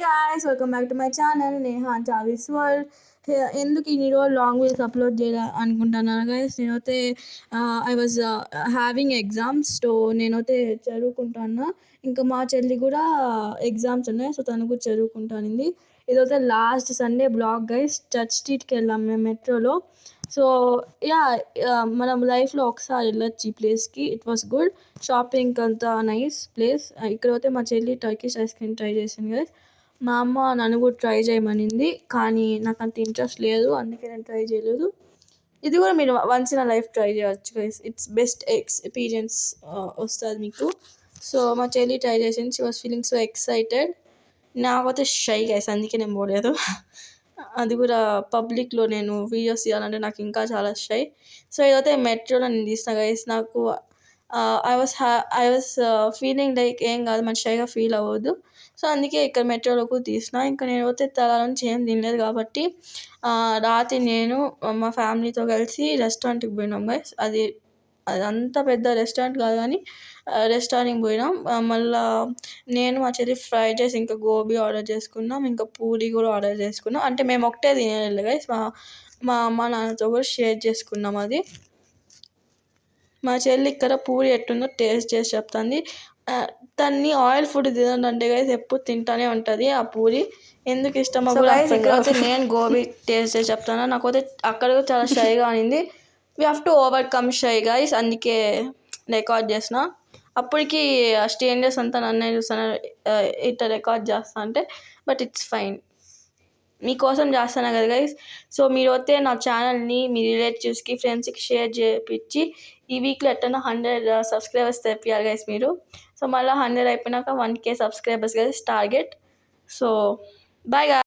Guys welcome back to my channel Neha Chavi's world. ఎందుకు ఇన్ని రోజులు లాంగ్ వీడియోస్ అప్లోడ్ చేయాలి అనుకుంటున్నాను గైస్. నేనైతే I was having exams. So నేనైతే చదువుకుంటున్నా. ఇంకా మా చెల్లి కూడా ఎగ్జామ్స్ ఉన్నాయి. సో తను కూడా చదువుకుంటానింది. ఇదైతే last Sunday blog guys. Church స్ట్రీట్కి వెళ్ళాం మేము మెట్రోలో. సో యా, మనం లైఫ్లో ఒకసారి వెళ్ళొచ్చు ఈ ప్లేస్కి. It was good. షాపింగ్ అంతా నైస్ ప్లేస్. ఇక్కడైతే మా చెల్లి టర్కిష్ ఐస్ క్రీమ్ ట్రై చేసింది గైస్. మా అమ్మ నన్ను కూడా ట్రై చేయమనింది, కానీ నాకు అంత ఇంట్రెస్ట్ లేదు, అందుకే నేను ట్రై చేయలేదు. ఇది కూడా మీరు వన్స్ ఇన్ లైఫ్ ట్రై చేయవచ్చు గైస్. ఇట్స్ బెస్ట్ ఎక్స్పీరియన్స్ వస్తుంది మీకు. సో మా చెల్లి ట్రై చేసింది. She was feeling so excited. నాకైతే షై గైస్, అందుకే నేను పోలేదు. అది కూడా పబ్లిక్లో నేను వీడియోస్ తీయాలంటే నాకు ఇంకా చాలా షై. సో ఇదైతే మెట్రోలో నేను తీసిన గైస్. నాకు ఐ వాస్ ఫీలింగ్ లైక్ ఏం కాదు, మన షైగా ఫీల్ అవ్వద్దు. సో అందుకే ఇక్కడ మెట్రోలోకి తీసిన. ఇంకా నేను పోతే తల నుంచి ఏం తినలేదు కాబట్టి రాత్రి నేను మా ఫ్యామిలీతో కలిసి రెస్టారెంట్కి పోయినాం గైస్. అది అంత పెద్ద రెస్టారెంట్ కాదు, కానీ రెస్టారెంట్కి పోయినాం. మళ్ళీ నేను మా చెల్లి ఫ్రైడ్ రైస్ ఇంకా గోబీ ఆర్డర్ చేసుకున్నాం. ఇంకా పూరి కూడా ఆర్డర్ చేసుకున్నాం. అంటే మేము ఒకటే తినేయాలి గైస్, మా అమ్మ నాన్నతో కూడా షేర్ చేసుకున్నాం. అది మా చెల్లి ఇక్కడ పూరి ఎట్టుందో టేస్ట్ చేసి చెప్తుంది. తన్ని ఆయిల్ ఫుడ్ తినంటే గైస్ ఎప్పుడు తింటానే ఉంటుంది ఆ పూరి. ఎందుకు ఇష్టమో కూడా అయితే నేను గోబీ టేస్ట్ చేసి చెప్తాను. నాకైతే అక్కడ కూడా చాలా షైగా అనింది. We have to overcome shy guys, అందుకే రికార్డ్ చేసిన. అప్పటికి స్ట్రేంజర్స్ అంతా నన్నే చూస్తాను ఇట్లా రికార్డ్ చేస్తా అంటే, బట్ ఇట్స్ ఫైన్, మీకోసం చేస్తాను కదా గైస్. సో మీరు అయితే నా ఛానల్ని మీ రిలేటివ్స్కి ఫ్రెండ్స్కి షేర్ చేయించి ఈ వీక్లో ఎట్టన్నా 100 సబ్స్క్రైబర్స్ తెప్పియాలి గైస్ మీరు. సో మళ్ళీ 100 అయిపోయినాక 1K subscribers guys target. So bye guys.